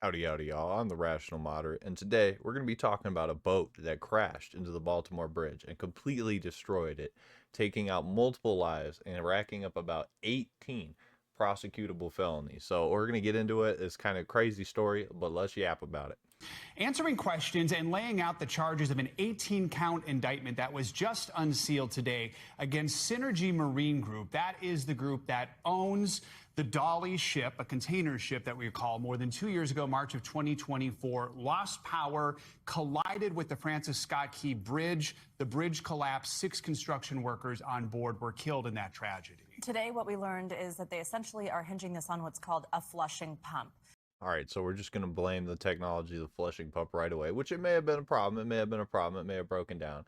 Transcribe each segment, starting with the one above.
Howdy, howdy, y'all. I'm the Rational Moderate, and today we're going to be talking about a boat that crashed into the Baltimore Bridge and completely destroyed it, taking out multiple lives and racking up about 18 prosecutable felonies. So we're going to get into it. It's kind of crazy story, but let's yap about it. Answering questions and laying out the charges of an 18-count indictment that was just unsealed today against Synergy Marine Group. That is the group that owns the Dolly ship, a container ship that we recall more than 2 years ago, March of 2024, lost power, collided with the Francis Scott Key Bridge. The bridge collapsed. 6 construction workers on board were killed in that tragedy. Today, what we learned is that they essentially are hinging this on what's called a flushing pump. All right, so we're just going to blame the technology of the flushing pump right away, which it may have been a problem. It may have been a problem. It may have broken down.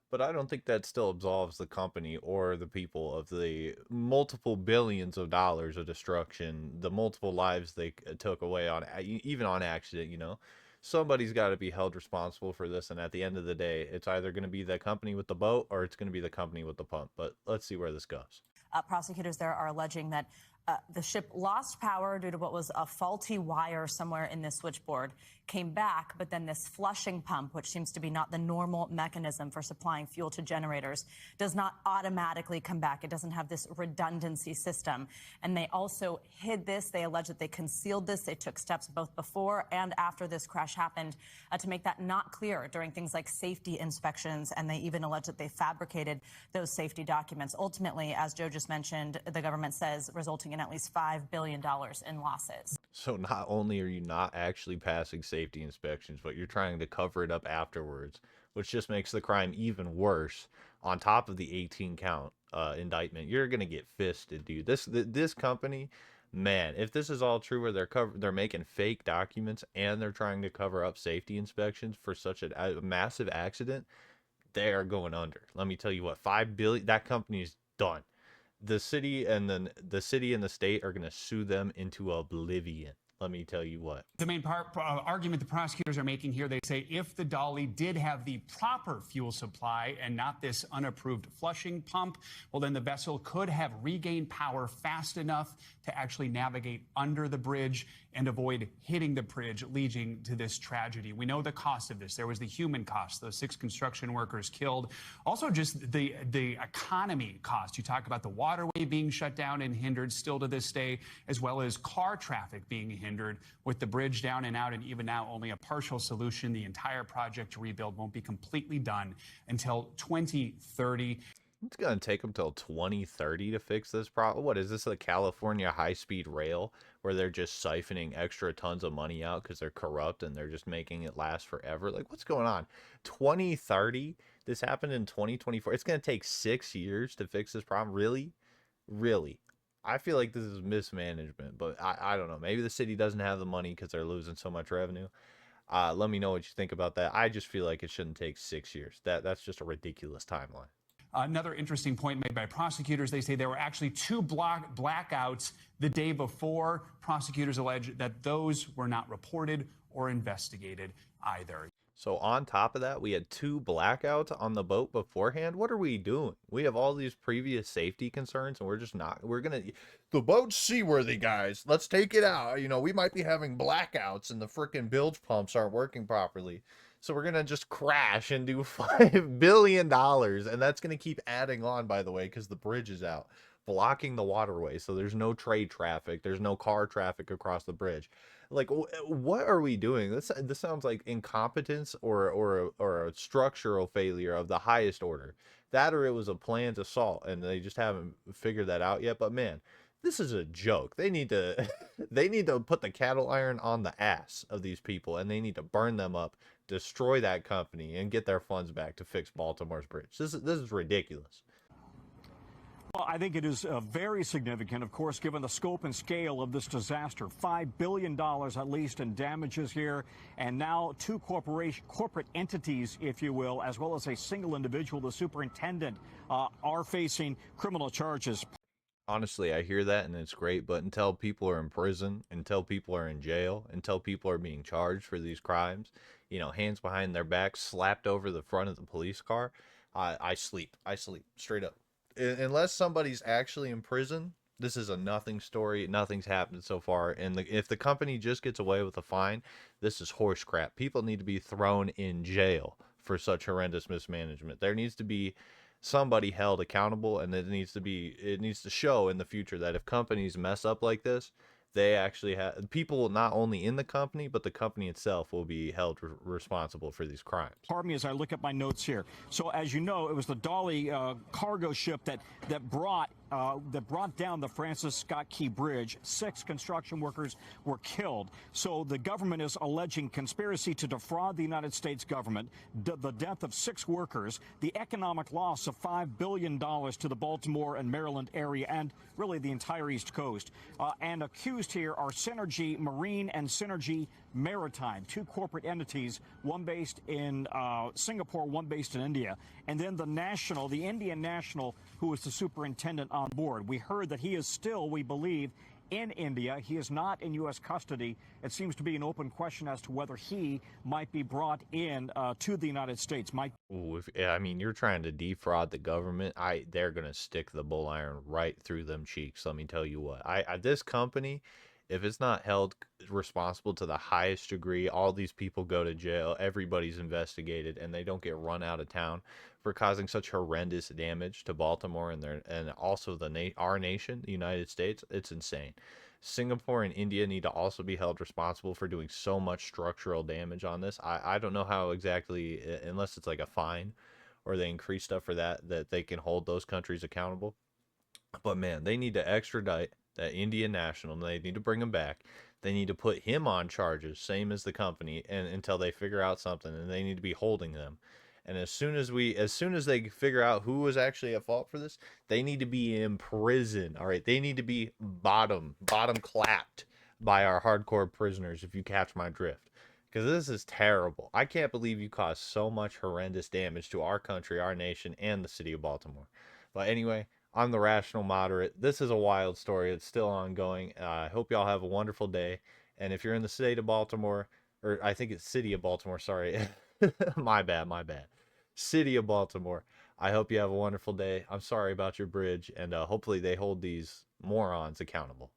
But I don't think that still absolves the company or the people of the multiple billions of dollars of destruction, the multiple lives they took away on even on accident, you know. Somebody's got to be held responsible for this, and at the end of the day, it's either going to be the company with the boat or it's going to be the company with the pump. But let's see where this goes. Prosecutors there are alleging that the ship lost power due to what was a faulty wire somewhere in the switchboard, came back, but then this flushing pump, which seems to be not the normal mechanism for supplying fuel to generators, does not automatically come back. It doesn't have this redundancy system. And they also hid this. They allege that they concealed this. They took steps both before and after this crash happened to make that not clear during things like safety inspections. And they even allege that they fabricated those safety documents. Ultimately, as Joe just mentioned, the government says resulting in at least $5 billion in losses. So not only are you not actually passing safety inspections, but you're trying to cover it up afterwards, which just makes the crime even worse. On top of the 18 count indictment, you're gonna get fisted, dude. This company, man, if this is all true, where they're making fake documents and they're trying to cover up safety inspections for such a massive accident, they are going under. Let me tell you what, 5 billion. That company is done. The city and the state are going to sue them into oblivion. Let me tell you what. The main argument the prosecutors are making here, they say if the Dolly did have the proper fuel supply and not this unapproved flushing pump, well, then the vessel could have regained power fast enough to actually navigate under the bridge and avoid hitting the bridge, leading to this tragedy. We know the cost of this. There was the human cost, those 6 construction workers killed. Also, just the economy cost. You talk about the waterway being shut down and hindered still to this day, as well as car traffic being hindered with the bridge down and out, and even now only a partial solution. The entire project to rebuild won't be completely done until 2030. It's going to take them till 2030 to fix this problem. What is this, a California high-speed rail where they're just siphoning extra tons of money out because they're corrupt and they're just making it last forever? Like, what's going on? 2030? This happened in 2024. It's going to take 6 years to fix this problem? Really? Really? I feel like this is mismanagement, but I don't know. Maybe the city doesn't have the money because they're losing so much revenue. Let me know what you think about that. I just feel like it shouldn't take 6 years. That's just a ridiculous timeline. Another interesting point made by prosecutors, they say there were actually 2 blackouts the day before. Prosecutors allege that those were not reported or investigated either. So on top of that, we had 2 blackouts on the boat beforehand. What are we doing? We have all these previous safety concerns, and we're just not. The boat's seaworthy, guys. Let's take it out. You know, we might be having blackouts, and the freaking bilge pumps aren't working properly. So we're gonna just crash and do $5 billion, and that's gonna keep adding on, by the way, because the bridge is out, blocking the waterway. So there's no trade traffic. There's no car traffic across the bridge. Like, what are we doing? This sounds like incompetence or a structural failure of the highest order. That, or it was a planned assault and they just haven't figured that out yet. But man, this is a joke. They need to they need to put the cattle iron on the ass of these people, and they need to burn them up, destroy that company, and get their funds back to fix Baltimore's bridge. This is ridiculous. Well, I think it is very significant, of course, given the scope and scale of this disaster. $5 billion at least in damages here. And now 2 corporate entities, if you will, as well as a single individual, the superintendent, are facing criminal charges. Honestly, I hear that and it's great, but until people are in prison, until people are in jail, until people are being charged for these crimes, you know, hands behind their backs, slapped over the front of the police car, I sleep. I sleep straight up. Unless somebody's actually in prison This is a nothing story. Nothing's happened so far. And if the company just gets away with a fine, this is horse crap. People need to be thrown in jail for such horrendous mismanagement. There needs to be somebody held accountable, and it needs to show in the future that if companies mess up like this, they actually have people not only in the company, but the company itself will be held responsible for these crimes. Pardon me as I look at my notes here. So, as you know, it was the Dolly cargo ship that brought down the Francis Scott Key Bridge. 6 construction workers were killed. So the government is alleging conspiracy to defraud the United States government, the death of 6 workers, the economic loss of $5 billion to the Baltimore and Maryland area, and really the entire East Coast. And accused here are Synergy Marine and Synergy Maritime, 2 corporate entities, one based in Singapore, one based in India. And then the Indian national, who is the superintendent on board. We heard that he is still, we believe, in India. He is not in U.S. custody. It seems to be an open question as to whether he might be brought in to the United States. Ooh, I mean, you're trying to defraud the government. They're gonna stick the bull iron right through them cheeks. Let me tell you what. This company, if it's not held responsible to the highest degree, all these people go to jail. Everybody's investigated, and they don't get run out of town for causing such horrendous damage to Baltimore and also our nation, the United States. It's insane. Singapore and India need to also be held responsible for doing so much structural damage on this. I don't know how exactly, unless it's like a fine or they increase stuff for that they can hold those countries accountable. But man, they need to extradite that Indian national. They need to bring him back. They need to put him on charges, same as the company, and until they figure out something, and they need to be holding them. And as soon as they figure out who was actually at fault for this, they need to be in prison. All right, they need to be bottom clapped by our hardcore prisoners. If you catch my drift, because this is terrible. I can't believe you caused so much horrendous damage to our country, our nation, and the city of Baltimore. But anyway, I'm the Rational Moderate. This is a wild story. It's still ongoing. I hope y'all have a wonderful day. And if you're in the state of Baltimore, or I think it's city of Baltimore, sorry. My bad. City of Baltimore. I hope you have a wonderful day. I'm sorry about your bridge, and hopefully they hold these morons accountable.